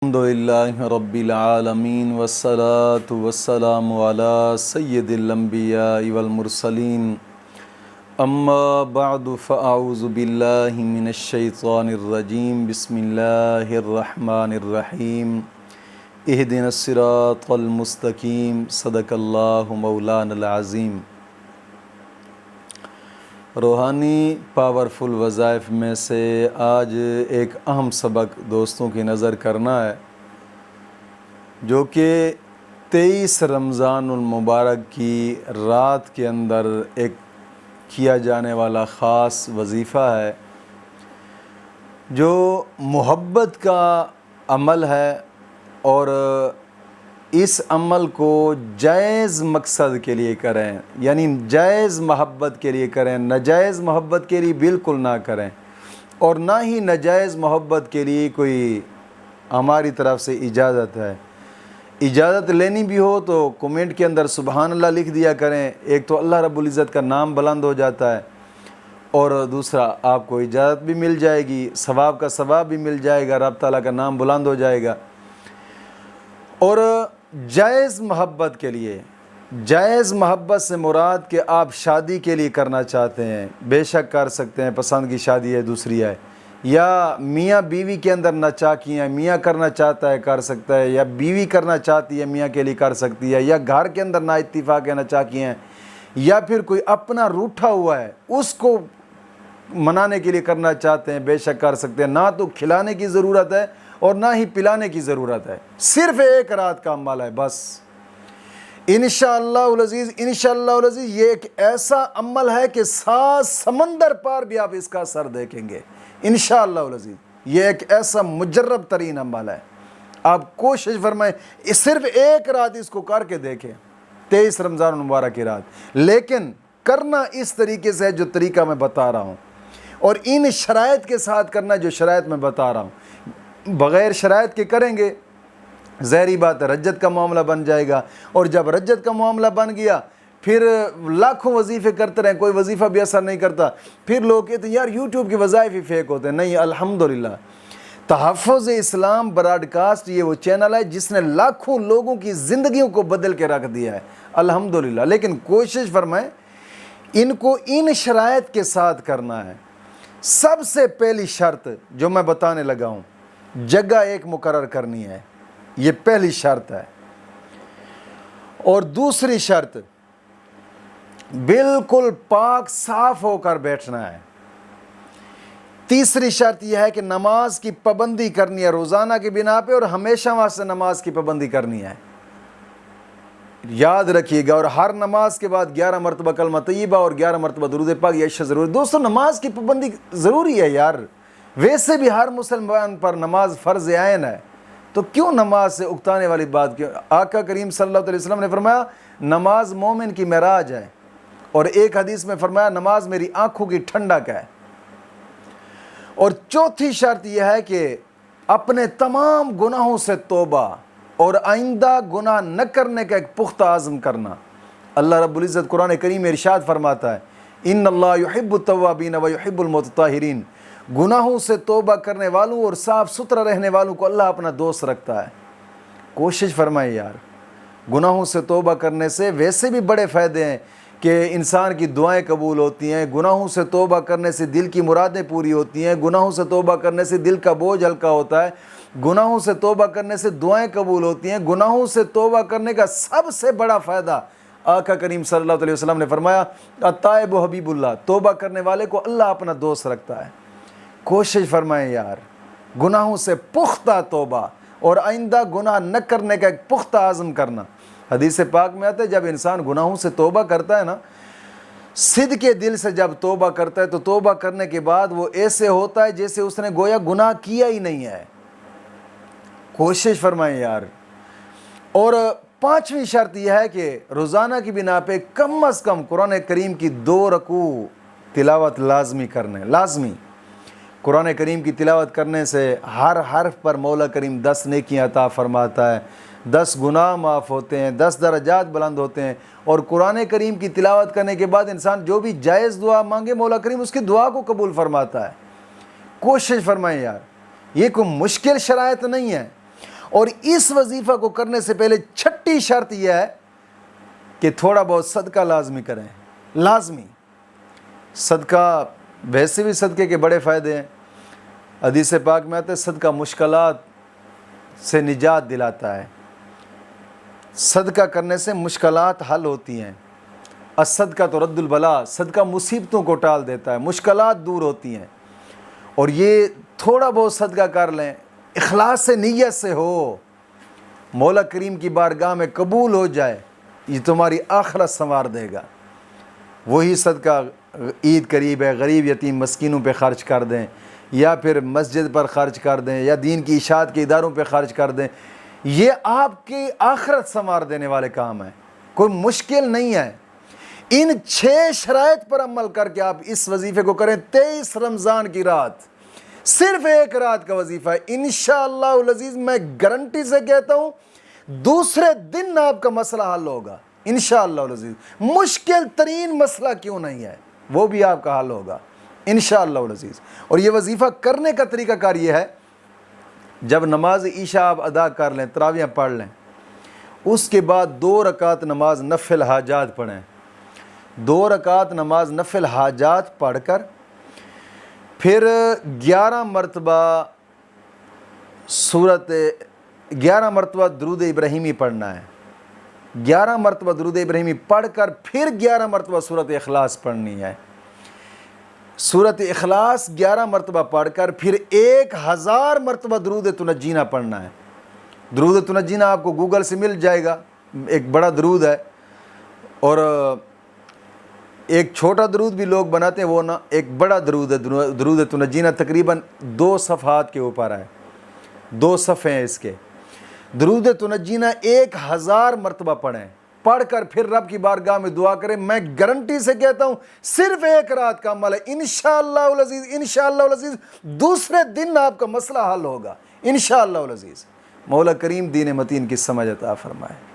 الحمدللہ رب العالمین والصلاة والسلام علی سید الانبیاء والمرسلین اما بعد فاعوذ باللہ من الشیطان الرجیم بسم اللہ الرحمن الرحیم اہدنا الصراط المستقیم صدق اللہ مولانا العظیم۔ روحانی پاورفل وظائف میں سے آج ایک اہم سبق دوستوں کی نظر کرنا ہے، جو کہ 23 رمضان المبارک کی رات کے اندر ایک کیا جانے والا خاص وظیفہ ہے، جو محبت کا عمل ہے، اور اس عمل کو جائز مقصد کے لیے کریں، یعنی جائز محبت کے لیے کریں، ناجائز محبت کے لیے بالکل نہ کریں، اور نہ ہی ناجائز محبت کے لیے کوئی ہماری طرف سے اجازت ہے۔ اجازت لینی بھی ہو تو کومنٹ کے اندر سبحان اللہ لکھ دیا کریں، ایک تو اللہ رب العزت کا نام بلند ہو جاتا ہے، اور دوسرا آپ کو اجازت بھی مل جائے گی، ثواب کا ثواب بھی مل جائے گا، رب تعالیٰ کا نام بلند ہو جائے گا۔ اور جائز محبت کے لیے، جائز محبت سے مراد کہ آپ شادی کے لیے کرنا چاہتے ہیں، بے شک کر سکتے ہیں، پسند کی شادی ہے، دوسری ہے، یا میاں بیوی کے اندر ناچاکی ہیں، میاں کرنا چاہتا ہے کر سکتا ہے، یا بیوی کرنا چاہتی ہے میاں کے لیے کر سکتی ہے، یا گھر کے اندر نا اتفاق ہے، ناچاکی ہیں، یا پھر کوئی اپنا روٹھا ہوا ہے اس کو منانے کے لیے کرنا چاہتے ہیں، بے شک کر سکتے ہیں۔ نہ تو کھلانے کی ضرورت ہے اور نہ ہی پلانے کی ضرورت ہے، صرف ایک رات کا عمل ہے بس۔ انشاءاللہ العزیز، انشاءاللہ العزیز، یہ ایک ایسا عمل ہے کہ 7 سمندر پار بھی آپ اس کا اثر دیکھیں گے انشاءاللہ العزیز۔ یہ ایک ایسا مجرب ترین عمل ہے، آپ کوشش فرمائیں صرف ایک رات اس کو کر کے دیکھیں، 23 رمضان المبارک کی رات، لیکن کرنا اس طریقے سے ہے جو طریقہ میں بتا رہا ہوں، اور ان شرائط کے ساتھ کرنا جو شرائط میں بتا رہا ہوں۔ بغیر شرائط کے کریں گے، ظاہری بات ہے رجت کا معاملہ بن جائے گا، اور جب رجت کا معاملہ بن گیا پھر لاکھوں وظیفے کرتے رہیں، کوئی وظیفہ بھی اثر نہیں کرتا، پھر لوگ کہتے ہیں یار یوٹیوب کے وظائف ہی فیک ہوتے ہیں۔ نہیں، الحمدللہ تحفظ اسلام براڈ کاسٹ یہ وہ چینل ہے جس نے لاکھوں لوگوں کی زندگیوں کو بدل کے رکھ دیا ہے الحمدللہ۔ لیکن کوشش فرمائیں ان کو ان شرائط کے ساتھ کرنا ہے۔ سب سے پہلی شرط جو میں بتانے لگا ہوں، جگہ ایک مقرر کرنی ہے، یہ پہلی شرط ہے، اور دوسری شرط بالکل پاک صاف ہو کر بیٹھنا ہے۔ تیسری شرط یہ ہے کہ نماز کی پابندی کرنی ہے روزانہ کی بنا پہ، اور ہمیشہ واسطے نماز کی پابندی کرنی ہے، یاد رکھیے گا۔ اور ہر نماز کے بعد 11 مرتبہ کلمہ طیبہ اور 11 مرتبہ درود پاک، یہ ضروری۔ دوستو نماز کی پابندی ضروری ہے یار، ویسے بھی ہر مسلمان پر نماز فرض عین ہے، تو کیوں نماز سے اکتانے والی بات کیوں؟ آقا کریم صلی اللہ علیہ وسلم نے فرمایا نماز مومن کی معراج ہے، اور ایک حدیث میں فرمایا نماز میری آنکھوں کی ٹھنڈک ہے۔ اور چوتھی شرط یہ ہے کہ اپنے تمام گناہوں سے توبہ اور آئندہ گناہ نہ کرنے کا ایک پختہ عزم کرنا۔ اللہ رب العزت قرآن کریم میں ارشاد فرماتا ہے ان اللہ یحب التوابین و یحب المتطہرین، گناہوں سے توبہ کرنے والوں اور صاف ستھرا رہنے والوں کو اللہ اپنا دوست رکھتا ہے۔ کوشش فرمائیں یار، گناہوں سے توبہ کرنے سے ویسے بھی بڑے فائدے ہیں کہ انسان کی دعائیں قبول ہوتی ہیں، گناہوں سے توبہ کرنے سے دل کی مرادیں پوری ہوتی ہیں، گناہوں سے توبہ کرنے سے دل کا بوجھ ہلکا ہوتا ہے، گناہوں سے توبہ کرنے سے دعائیں قبول ہوتی ہیں۔ گناہوں سے توبہ کرنے کا سب سے بڑا فائدہ آقا کریم صلی اللہ علیہ وسلم نے فرمایا التائب حبیب اللہ، توبہ کرنے والے کو اللہ اپنا دوست رکھتا ہے۔ کوشش فرمائیں یار، گناہوں سے پختہ توبہ اور آئندہ گناہ نہ کرنے کا ایک پختہ عزم کرنا۔ حدیث پاک میں آتا ہے جب انسان گناہوں سے توبہ کرتا ہے نا، صدق کے دل سے جب توبہ کرتا ہے تو توبہ کرنے کے بعد وہ ایسے ہوتا ہے جیسے اس نے گویا گناہ کیا ہی نہیں ہے۔ کوشش فرمائیں یار۔ اور 5ویں شرط یہ ہے کہ روزانہ کی بنا پہ کم از کم قرآن کریم کی 2 رکوع تلاوت لازمی کرنے، لازمی۔ قرآن کریم کی تلاوت کرنے سے ہر حرف پر مولا کریم 10 نیکیاں عطا فرماتا ہے، 10 گناہ معاف ہوتے ہیں، 10 درجات بلند ہوتے ہیں، اور قرآن کریم کی تلاوت کرنے کے بعد انسان جو بھی جائز دعا مانگے مولا کریم اس کی دعا کو قبول فرماتا ہے۔ کوشش فرمائیں یار، یہ کوئی مشکل شرائط نہیں ہے۔ اور اس وظیفہ کو کرنے سے پہلے چھٹی شرط یہ ہے کہ تھوڑا بہت صدقہ لازمی کریں، لازمی صدقہ۔ ویسے بھی صدقے کے بڑے فائدے ہیں، حدیث پاک میں آتا ہے صدقہ مشکلات سے نجات دلاتا ہے، صدقہ کرنے سے مشکلات حل ہوتی ہیں۔ الصدقہ تو رد البلا، صدقہ مصیبتوں کو ٹال دیتا ہے، مشکلات دور ہوتی ہیں۔ اور یہ تھوڑا بہت صدقہ کر لیں، اخلاص سے، نیت سے ہو، مولا کریم کی بارگاہ میں قبول ہو جائے، یہ تمہاری آخرت سنوار دے گا۔ وہی صدقہ عید قریب ہے، غریب یتیم مسکینوں پہ خرچ کر دیں، یا پھر مسجد پر خرچ کر دیں، یا دین کی اشاعت کے اداروں پہ خرچ کر دیں، یہ آپ کی آخرت سنوار دینے والے کام ہیں، کوئی مشکل نہیں ہے۔ ان 6 شرائط پر عمل کر کے آپ اس وظیفے کو کریں۔ 23 رمضان کی رات، صرف ایک رات کا وظیفہ ہے، انشاءاللہ العزیز میں گارنٹی سے کہتا ہوں دوسرے دن آپ کا مسئلہ حل ہوگا انشاءاللہ العزیز۔ مشکل ترین مسئلہ کیوں نہیں ہے وہ بھی آپ کا حل ہوگا انشاءاللہ العزیز۔ اور یہ وظیفہ کرنے کا طریقہ کار یہ ہے، جب نماز عشاء آپ ادا کر لیں، تراویح پڑھ لیں، اس کے بعد 2 رکعت نماز نفل حاجات پڑھیں۔ 2 رکعت نماز نفل حاجات پڑھ کر پھر 11 مرتبہ 11 مرتبہ درود ابراہیمی پڑھنا ہے۔ 11 مرتبہ درود ابراہیمی پڑھ کر پھر 11 مرتبہ سورۃ اخلاص پڑھنی ہے۔ سورۃ اخلاص 11 مرتبہ پڑھ کر پھر 1000 مرتبہ درود تنجینا پڑھنا ہے۔ درود تنجینا آپ کو گوگل سے مل جائے گا، ایک بڑا درود ہے، اور ایک چھوٹا درود بھی لوگ بناتے ہیں، وہ نا ایک بڑا درود ہے۔ درود تنجینا تقریباً 2 صفحات کے اوپر ہے، 2 صفحے ہیں اس کے۔ درود تنجینا 1000 مرتبہ پڑھیں، پڑھ کر پھر رب کی بارگاہ میں دعا کریں۔ میں گارنٹی سے کہتا ہوں صرف ایک رات کا عمل ہے، انشاءاللہ العزیز، انشاءاللہ العزیز دوسرے دن آپ کا مسئلہ حل ہوگا انشاءاللہ العزیز۔ مولا کریم دین متین کی سمجھ عطا فرمائے۔